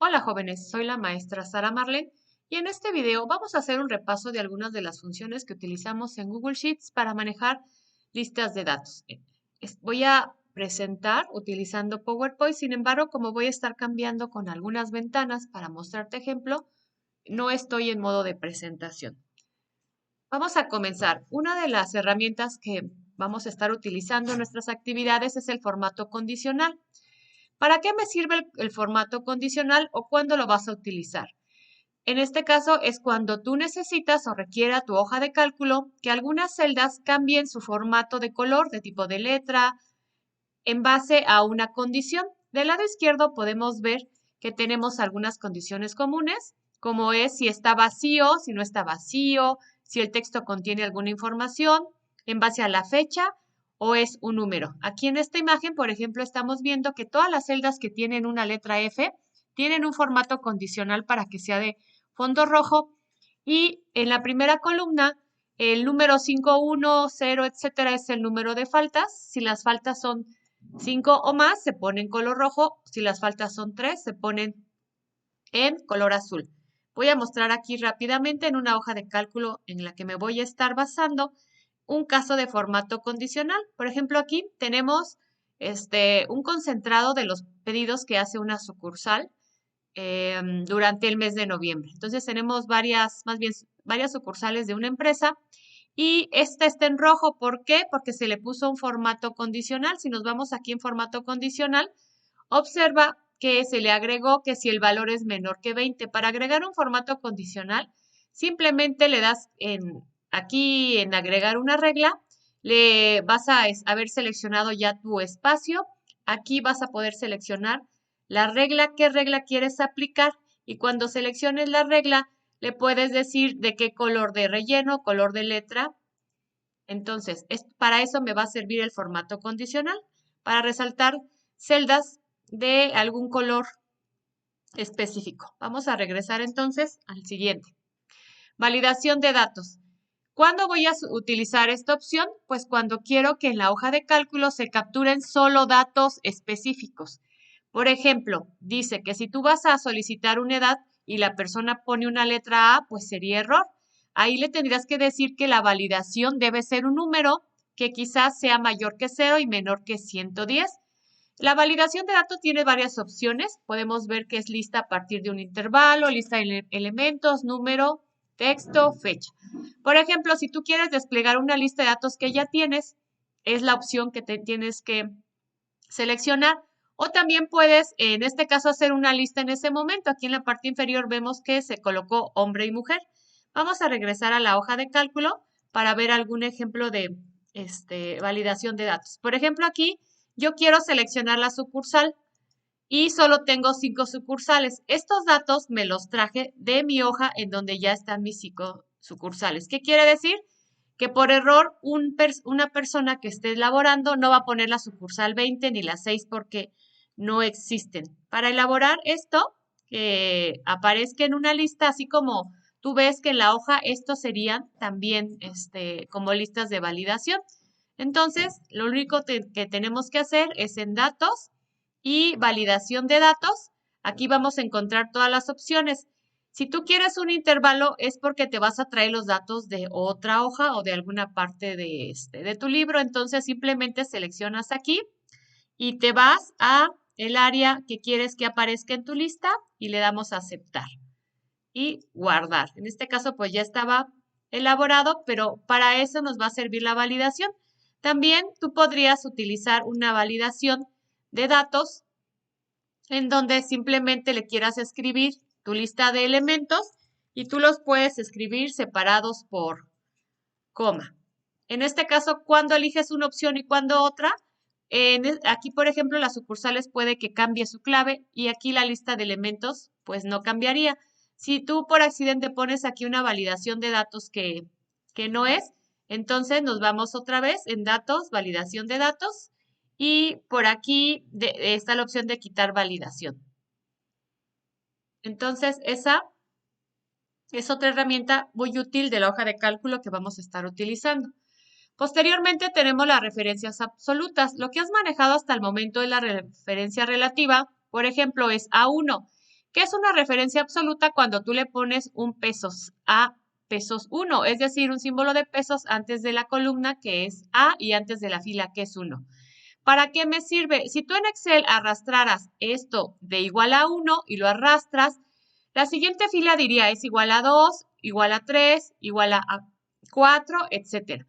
Hola jóvenes, soy la maestra Sara Marlen y en este video vamos a hacer un repaso de algunas de las funciones que utilizamos en Google Sheets para manejar listas de datos. Voy a presentar utilizando PowerPoint, sin embargo, como voy a estar cambiando con algunas ventanas para mostrarte ejemplo, no estoy en modo de presentación. Vamos a comenzar. Una de las herramientas que vamos a estar utilizando en nuestras actividades es el formato condicional. ¿Para qué me sirve el formato condicional o cuándo lo vas a utilizar? En este caso es cuando tú necesitas o requiera tu hoja de cálculo que algunas celdas cambien su formato de color, de tipo de letra, en base a una condición. Del lado izquierdo podemos ver que tenemos algunas condiciones comunes, como es si está vacío, si no está vacío, si el texto contiene alguna información, en base a la fecha o es un número. Aquí en esta imagen, por ejemplo, estamos viendo que todas las celdas que tienen una letra F tienen un formato condicional para que sea de fondo rojo y en la primera columna el número 5, 1, 0, etcétera es el número de faltas. Si las faltas son 5 o más, se pone en color rojo. Si las faltas son 3, se ponen en color azul. Voy a mostrar aquí rápidamente en una hoja de cálculo en la que me voy a estar basando un caso de formato condicional. Por ejemplo, aquí tenemos un concentrado de los pedidos que hace una sucursal durante el mes de noviembre. Entonces tenemos varias sucursales de una empresa y esta está en rojo. ¿Por qué? Porque se le puso un formato condicional. Si nos vamos aquí en formato condicional, observa que se le agregó que si el valor es menor que 20. Para agregar un formato condicional, simplemente le das aquí en agregar una regla, le vas a haber seleccionado ya tu espacio. Aquí vas a poder seleccionar la regla, qué regla quieres aplicar y cuando selecciones la regla, le puedes decir de qué color de relleno, color de letra. Entonces, para eso me va a servir el formato condicional, para resaltar celdas de algún color específico. Vamos a regresar entonces al siguiente. Validación de datos. ¿Cuándo voy a utilizar esta opción? Pues cuando quiero que en la hoja de cálculo se capturen solo datos específicos. Por ejemplo, dice que si tú vas a solicitar una edad y la persona pone una letra A, pues sería error. Ahí le tendrías que decir que la validación debe ser un número que quizás sea mayor que 0 y menor que 110. La validación de datos tiene varias opciones. Podemos ver que es lista a partir de un intervalo, lista de elementos, número, texto, fecha. Por ejemplo, si tú quieres desplegar una lista de datos que ya tienes, es la opción que te tienes que seleccionar. O también puedes, en este caso, hacer una lista en ese momento. Aquí en la parte inferior vemos que se colocó hombre y mujer. Vamos a regresar a la hoja de cálculo para ver algún ejemplo de validación de datos. Por ejemplo, aquí yo quiero seleccionar la sucursal y solo tengo 5 sucursales. Estos datos me los traje de mi hoja en donde ya están mis 5 sucursales. ¿Qué quiere decir? Que por error una persona que esté elaborando no va a poner la sucursal 20 ni la 6 porque no existen. Para elaborar esto, que aparezca en una lista, así como tú ves que en la hoja estos serían también como listas de validación. Entonces, lo único que tenemos que hacer es en datos y validación de datos. Aquí vamos a encontrar todas las opciones. Si tú quieres un intervalo es porque te vas a traer los datos de otra hoja o de alguna parte de tu libro. Entonces simplemente seleccionas aquí y te vas a el área que quieres que aparezca en tu lista y le damos a aceptar y guardar. En este caso pues ya estaba elaborado, pero para eso nos va a servir la validación. También tú podrías utilizar una validación de datos en donde simplemente le quieras escribir tu lista de elementos y tú los puedes escribir separados por coma. En este caso, cuando eliges una opción y cuando otra, aquí, por ejemplo, las sucursales puede que cambie su clave y aquí la lista de elementos, pues no cambiaría. Si tú por accidente pones aquí una validación de datos que no es, entonces nos vamos otra vez en datos, validación de datos, y por aquí está la opción de quitar validación. Entonces, esa es otra herramienta muy útil de la hoja de cálculo que vamos a estar utilizando. Posteriormente tenemos las referencias absolutas. Lo que has manejado hasta el momento es la referencia relativa. Por ejemplo, es A1. ¿Qué es una referencia absoluta? Cuando tú le pones un pesos a pesos 1, es decir, un símbolo de pesos antes de la columna que es A y antes de la fila que es 1. ¿Para qué me sirve? Si tú en Excel arrastraras esto de igual a 1 y lo arrastras, la siguiente fila diría es igual a 2, igual a 3, igual a 4, etc.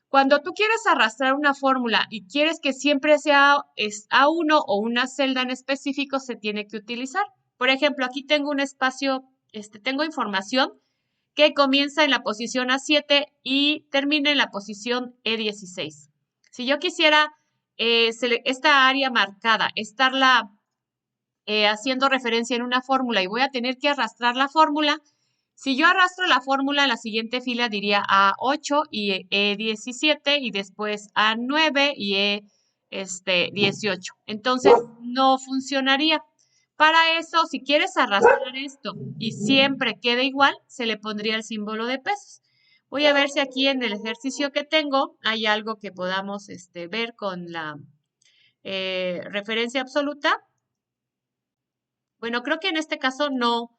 Cuando tú quieres arrastrar una fórmula y quieres que siempre sea A1 o una celda en específico, se tiene que utilizar. Por ejemplo, aquí tengo un espacio, tengo información que comienza en la posición A7 y termina en la posición E16. Si yo quisiera esta área marcada, estarla haciendo referencia en una fórmula y voy a tener que arrastrar la fórmula, si yo arrastro la fórmula, en la siguiente fila diría A8 y E17 y después A9 y E18. Entonces, no funcionaría. Para eso, si quieres arrastrar esto y siempre quede igual, se le pondría el símbolo de pesos. Voy a ver si aquí en el ejercicio que tengo hay algo que podamos ver con la referencia absoluta. Bueno, creo que en este caso no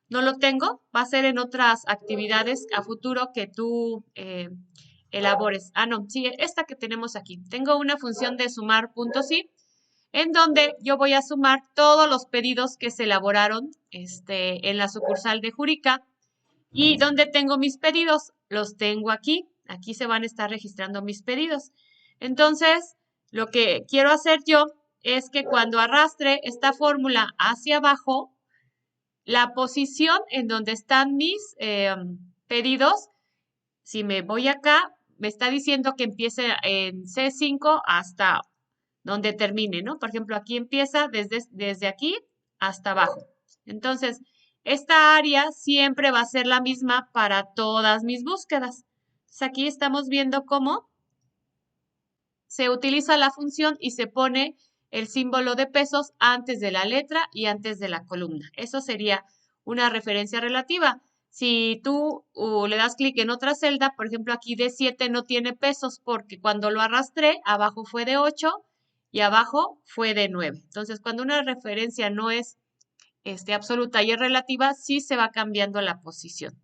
lo tengo. Va a ser en otras actividades a futuro que tú elabores. Ah, no, sí, esta que tenemos aquí. Tengo una función de sumar puntos y en donde yo voy a sumar todos los pedidos que se elaboraron en la sucursal de Jurica. Y donde tengo mis pedidos, los tengo aquí. Aquí se van a estar registrando mis pedidos. Entonces, lo que quiero hacer yo es que cuando arrastre esta fórmula hacia abajo, la posición en donde están mis pedidos, si me voy acá, me está diciendo que empiece en C5 hasta donde termine, ¿no? Por ejemplo, aquí empieza desde aquí hasta abajo. Entonces, esta área siempre va a ser la misma para todas mis búsquedas. Entonces, aquí estamos viendo cómo se utiliza la función y se pone el símbolo de pesos antes de la letra y antes de la columna. Eso sería una referencia relativa. Si tú le das clic en otra celda, por ejemplo, aquí D7 no tiene pesos porque cuando lo arrastré, abajo fue de 8 y abajo fue de 9. Entonces, cuando una referencia no es absoluta y es relativa, sí se va cambiando la posición.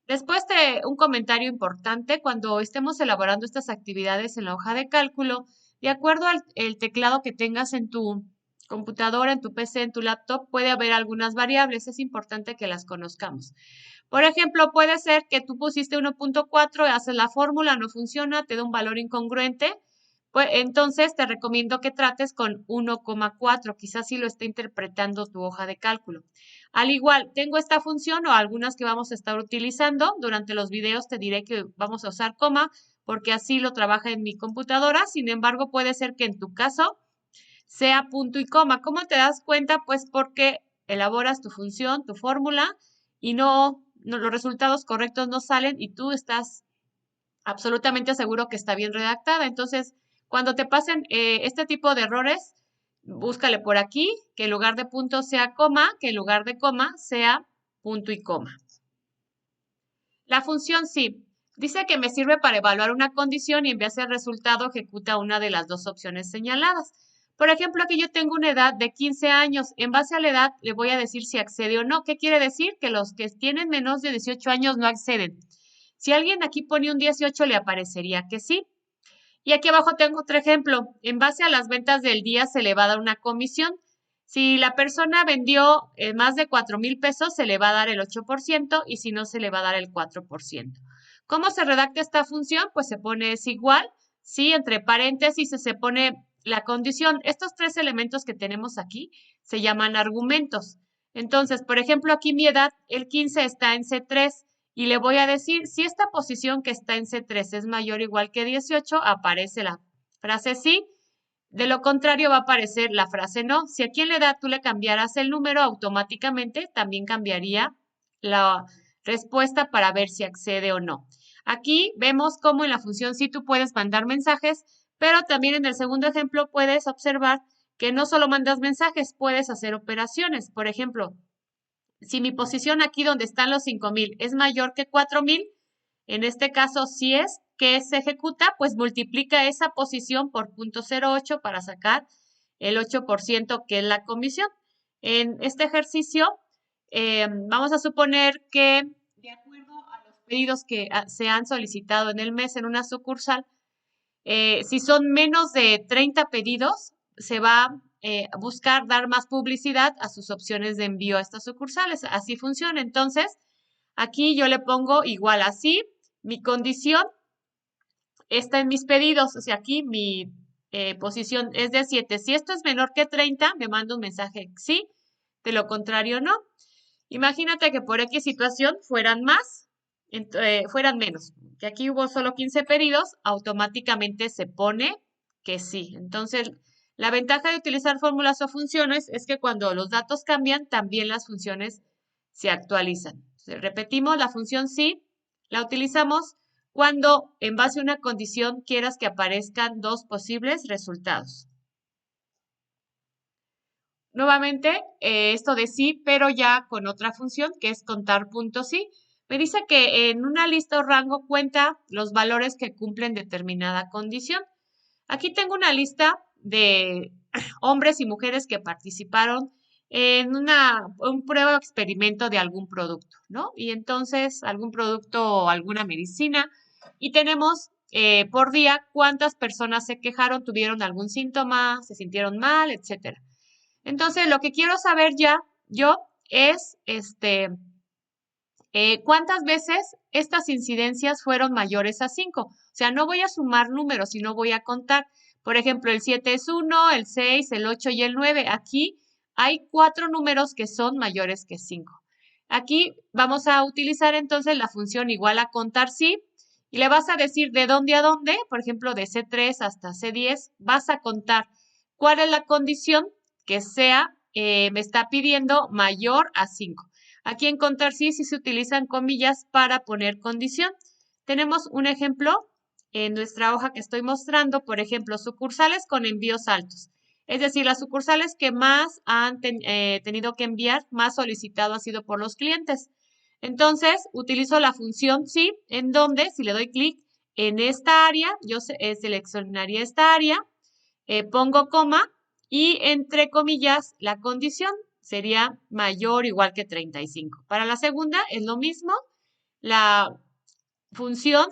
Después de un comentario importante, cuando estemos elaborando estas actividades en la hoja de cálculo, de acuerdo al teclado que tengas en tu computadora, en tu PC, en tu laptop, puede haber algunas variables. Es importante que las conozcamos. Por ejemplo, puede ser que tú pusiste 1.4, haces la fórmula, no funciona, te da un valor incongruente. Pues entonces te recomiendo que trates con 1,4, quizás sí lo esté interpretando tu hoja de cálculo. Al igual, tengo esta función o algunas que vamos a estar utilizando. Durante los videos te diré que vamos a usar coma porque así lo trabaja en mi computadora. Sin embargo, puede ser que en tu caso sea punto y coma. ¿Cómo te das cuenta? Pues porque elaboras tu función, tu fórmula y los resultados correctos no salen y tú estás absolutamente seguro que está bien redactada. Entonces, cuando te pasen este tipo de errores, búscale por aquí, que en lugar de punto sea coma, que en lugar de coma sea punto y coma. La función sí. Dice que me sirve para evaluar una condición y en base al resultado ejecuta una de las dos opciones señaladas. Por ejemplo, aquí yo tengo una edad de 15 años. En base a la edad le voy a decir si accede o no. ¿Qué quiere decir? Que los que tienen menos de 18 años no acceden. Si alguien aquí pone un 18, le aparecería que sí. Y aquí abajo tengo otro ejemplo. En base a las ventas del día se le va a dar una comisión. Si la persona vendió más de 4,000 pesos, se le va a dar el 8% y si no, se le va a dar el 4%. ¿Cómo se redacta esta función? Pues se pone es igual, ¿sí? Entre paréntesis se pone la condición. Estos tres elementos que tenemos aquí se llaman argumentos. Entonces, por ejemplo, aquí mi edad, el 15 está en C3 y le voy a decir, si esta posición que está en C3 es mayor o igual que 18, aparece la frase sí. De lo contrario va a aparecer la frase no. Si aquí en la edad tú le cambiaras el número, automáticamente también cambiaría la respuesta para ver si accede o no. Aquí vemos cómo en la función sí tú puedes mandar mensajes, pero también en el segundo ejemplo puedes observar que no solo mandas mensajes, puedes hacer operaciones. Por ejemplo, si mi posición aquí donde están los 5,000 es mayor que 4,000, en este caso si es que se ejecuta, pues multiplica esa posición por 0.08 para sacar el 8% que es la comisión. En este ejercicio, vamos a suponer que de acuerdo a los pedidos que se han solicitado en el mes en una sucursal, si son menos de 30 pedidos, se va a buscar dar más publicidad a sus opciones de envío a estas sucursales. Así funciona. Entonces, aquí yo le pongo igual así. Mi condición está en mis pedidos. O sea, aquí mi posición es de 7. Si esto es menor que 30, me manda un mensaje sí. De lo contrario, no. Imagínate que por X situación fueran más, fueran menos. Que aquí hubo solo 15 pedidos, automáticamente se pone que sí. Entonces, la ventaja de utilizar fórmulas o funciones es que cuando los datos cambian, también las funciones se actualizan. Entonces, repetimos, la función sí la utilizamos cuando en base a una condición quieras que aparezcan dos posibles resultados. Nuevamente, esto de sí, pero ya con otra función que es contar puntos sí. Me dice que en una lista o rango cuenta los valores que cumplen determinada condición. Aquí tengo una lista de hombres y mujeres que participaron en un prueba o experimento de algún producto, ¿no? Y entonces algún producto o alguna medicina. Y tenemos por día cuántas personas se quejaron, tuvieron algún síntoma, se sintieron mal, etcétera. Entonces, lo que quiero saber ya yo es cuántas veces estas incidencias fueron mayores a 5. O sea, no voy a sumar números, sino voy a contar. Por ejemplo, el 7 es 1, el 6, el 8 y el 9. Aquí hay 4 números que son mayores que 5. Aquí vamos a utilizar entonces la función igual a contar sí. Y le vas a decir de dónde a dónde, por ejemplo, de C3 hasta C10, vas a contar cuál es la condición que sea, me está pidiendo mayor a 5. Aquí en contar sí se utilizan comillas para poner condición. Tenemos un ejemplo en nuestra hoja que estoy mostrando, por ejemplo, sucursales con envíos altos. Es decir, las sucursales que más han tenido que enviar, más solicitado ha sido por los clientes. Entonces, utilizo la función sí, en donde si le doy clic en esta área, yo seleccionaría esta área, pongo coma y entre comillas la condición sería mayor o igual que 35. Para la segunda es lo mismo. La función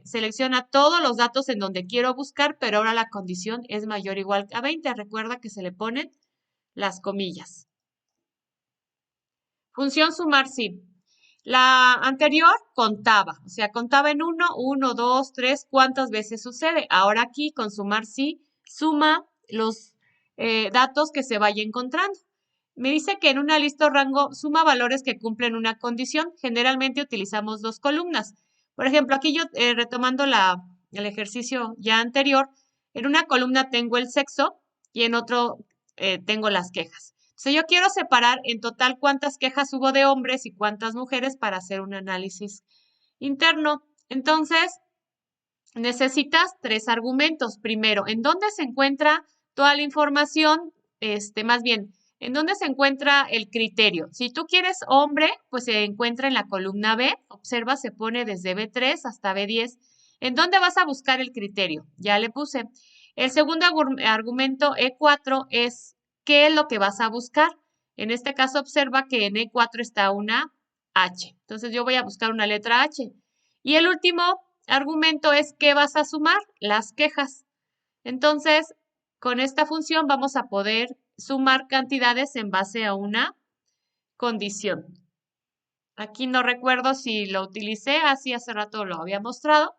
selecciona todos los datos en donde quiero buscar, pero ahora la condición es mayor o igual a 20. Recuerda que se le ponen las comillas. Función sumar sí. La anterior contaba, o sea, contaba en 1, 2, 3, cuántas veces sucede. Ahora aquí con sumar sí, suma los datos que se vaya encontrando. Me dice que en una lista o rango suma valores que cumplen una condición. Generalmente utilizamos dos columnas. Por ejemplo, aquí yo retomando el ejercicio ya anterior, en una columna tengo el sexo y en otro tengo las quejas. Si yo quiero separar en total cuántas quejas hubo de hombres y cuántas mujeres para hacer un análisis interno. Entonces, necesitas tres argumentos. Primero, ¿en dónde se encuentra toda la información? Más bien, ¿en dónde se encuentra el criterio? Si tú quieres hombre, pues se encuentra en la columna B. Observa, se pone desde B3 hasta B10. ¿En dónde vas a buscar el criterio? Ya le puse. El segundo argumento E4 es ¿qué es lo que vas a buscar? En este caso, observa que en E4 está una H. Entonces, yo voy a buscar una letra H. Y el último argumento es ¿qué vas a sumar? Las quejas. Entonces, con esta función vamos a poder sumar cantidades en base a una condición. Aquí no recuerdo si lo utilicé, así hace rato lo había mostrado.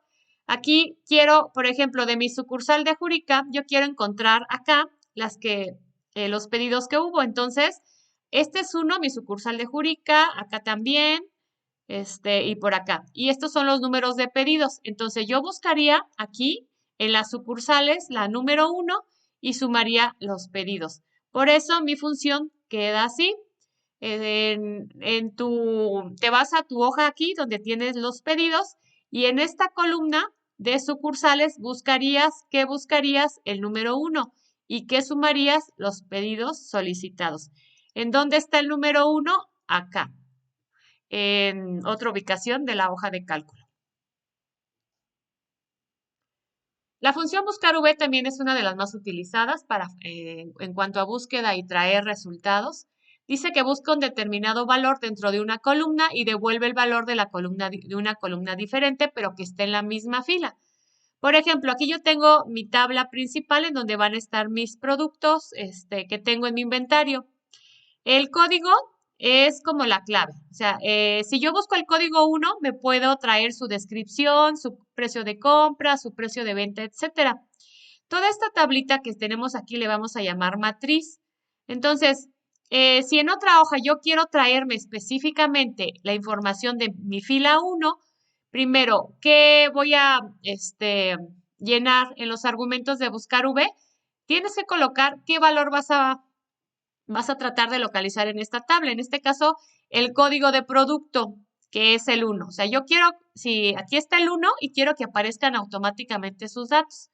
Aquí quiero, por ejemplo, de mi sucursal de Jurica, yo quiero encontrar acá los pedidos que hubo. Entonces, este es uno, mi sucursal de Jurica, acá también, y por acá. Y estos son los números de pedidos. Entonces yo buscaría aquí en las sucursales la número 1 y sumaría los pedidos. Por eso mi función queda así. Te vas a tu hoja aquí donde tienes los pedidos y en esta columna de sucursales ¿qué buscarías? El número 1 y ¿qué sumarías? Los pedidos solicitados. ¿En dónde está el número 1? Acá en otra ubicación de la hoja de cálculo. La función buscar V también es una de las más utilizadas en cuanto a búsqueda y traer resultados. Dice que busca un determinado valor dentro de una columna y devuelve el valor de la columna de una columna diferente, pero que esté en la misma fila. Por ejemplo, aquí yo tengo mi tabla principal en donde van a estar mis productos que tengo en mi inventario. El código es como la clave. O sea, si yo busco el código 1, me puedo traer su descripción, su precio de compra, su precio de venta, etcétera. Toda esta tablita que tenemos aquí le vamos a llamar matriz. Entonces, si en otra hoja yo quiero traerme específicamente la información de mi fila 1, primero, ¿qué voy a llenar en los argumentos de buscar V? Tienes que colocar qué valor vas a tratar de localizar en esta tabla. En este caso, el código de producto, que es el 1. O sea, yo quiero, si aquí está el 1 y quiero que aparezcan automáticamente sus datos.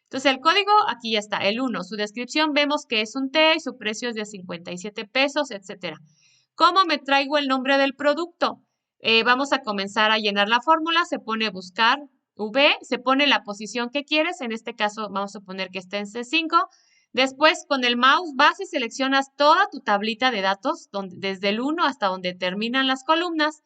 Entonces, el código aquí ya está, el 1. Su descripción vemos que es un té y su precio es de 57 pesos, etcétera. ¿Cómo me traigo el nombre del producto? Vamos a comenzar a llenar la fórmula. Se pone buscar V, se pone la posición que quieres. En este caso, vamos a poner que está en C5. Después, con el mouse vas y seleccionas toda tu tablita de datos, desde el 1 hasta donde terminan las columnas.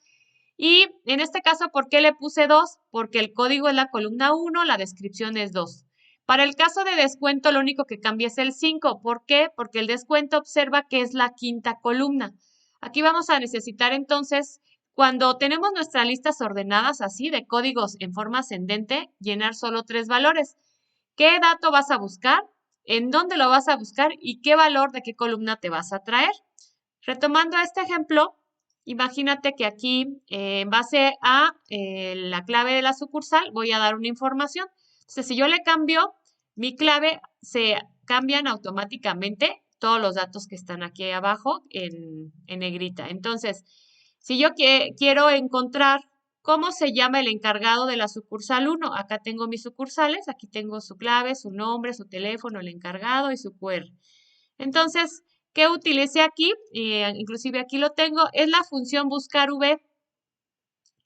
Y en este caso, ¿por qué le puse 2? Porque el código es la columna 1, la descripción es 2. Para el caso de descuento, lo único que cambia es el 5. ¿Por qué? Porque el descuento observa que es la quinta columna. Aquí vamos a necesitar entonces, cuando tenemos nuestras listas ordenadas así, de códigos en forma ascendente, llenar solo 3 valores. ¿Qué dato vas a buscar? ¿En dónde lo vas a buscar? ¿Y qué valor de qué columna te vas a traer? Retomando este ejemplo, imagínate que aquí, en base a la clave de la sucursal, voy a dar una información. Entonces, si yo le cambio mi clave, se cambian automáticamente todos los datos que están aquí abajo en negrita. Entonces, si yo quiero encontrar cómo se llama el encargado de la sucursal 1, acá tengo mis sucursales, aquí tengo su clave, su nombre, su teléfono, el encargado y su QR. Entonces, ¿qué utilicé aquí? Inclusive aquí lo tengo, es la función buscar V.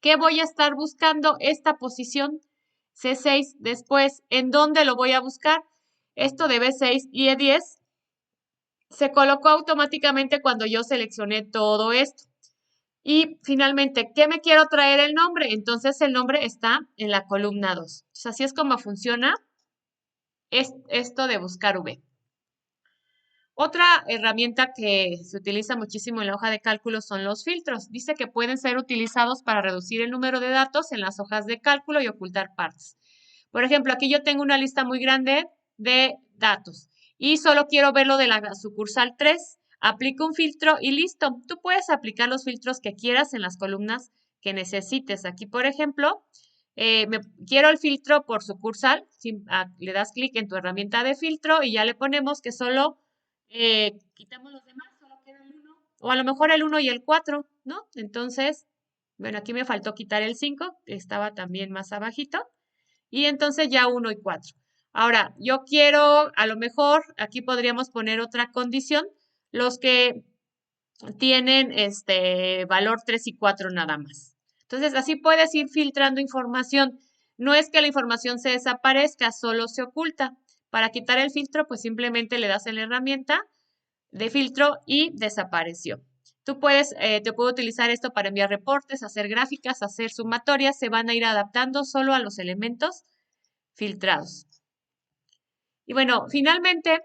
¿Qué voy a estar buscando? Esta posición C6. Después, ¿en dónde lo voy a buscar? Esto de B6 y E10 se colocó automáticamente cuando yo seleccioné todo esto. Y finalmente, ¿qué me quiero traer el nombre? Entonces el nombre está en la columna 2. Entonces, así es como funciona esto de buscar V. Otra herramienta que se utiliza muchísimo en la hoja de cálculo son los filtros. Dice que pueden ser utilizados para reducir el número de datos en las hojas de cálculo y ocultar partes. Por ejemplo, aquí yo tengo una lista muy grande de datos y solo quiero ver lo de la sucursal 3. Aplico un filtro y listo. Tú puedes aplicar los filtros que quieras en las columnas que necesites. Aquí, por ejemplo, quiero el filtro por sucursal. Le das clic en tu herramienta de filtro y ya le ponemos que solo quitamos los demás, solo queda el 1. O a lo mejor el 1 y el 4, ¿no? Entonces, bueno, aquí me faltó quitar el 5, que estaba también más abajito. Y entonces ya 1 y 4. Ahora, yo quiero, a lo mejor, aquí podríamos poner otra condición, los que tienen valor 3 y 4 nada más. Entonces, así puedes ir filtrando información. No es que la información se desaparezca, solo se oculta. Para quitar el filtro, pues simplemente le das en la herramienta de filtro y desapareció. Tú te puedo utilizar esto para enviar reportes, hacer gráficas, hacer sumatorias, se van a ir adaptando solo a los elementos filtrados. Y bueno, finalmente,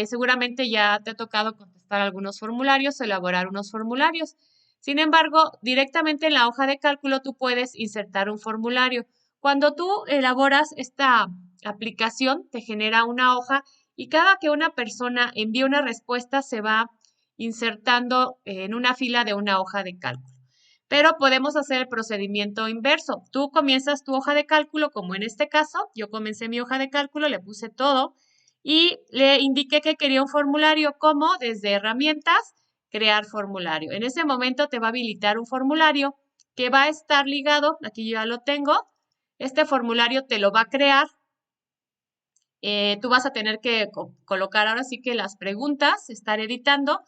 seguramente ya te ha tocado contestar algunos formularios, elaborar unos formularios. Sin embargo, directamente en la hoja de cálculo tú puedes insertar un formulario. Cuando tú elaboras esta aplicación, te genera una hoja y cada que una persona envía una respuesta se va insertando en una fila de una hoja de cálculo. Pero podemos hacer el procedimiento inverso. Tú comienzas tu hoja de cálculo, como en este caso, yo comencé mi hoja de cálculo, le puse todo y le indiqué que quería un formulario como desde herramientas, crear formulario. En ese momento te va a habilitar un formulario que va a estar ligado, aquí yo ya lo tengo, este formulario te lo va a crear. Tú vas a tener que colocar ahora sí que las preguntas, estar editando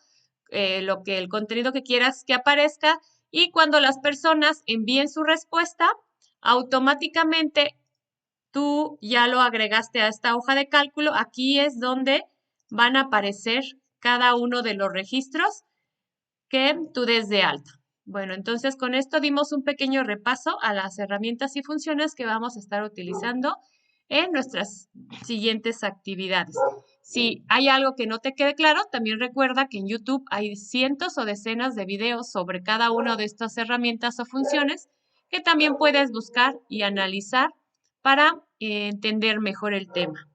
el contenido que quieras que aparezca y cuando las personas envíen su respuesta, automáticamente tú ya lo agregaste a esta hoja de cálculo. Aquí es donde van a aparecer cada uno de los registros que tú des de alta. Bueno, entonces con esto dimos un pequeño repaso a las herramientas y funciones que vamos a estar utilizando en nuestras siguientes actividades. Si hay algo que no te quede claro, también recuerda que en YouTube hay cientos o decenas de videos sobre cada una de estas herramientas o funciones que también puedes buscar y analizar para entender mejor el tema.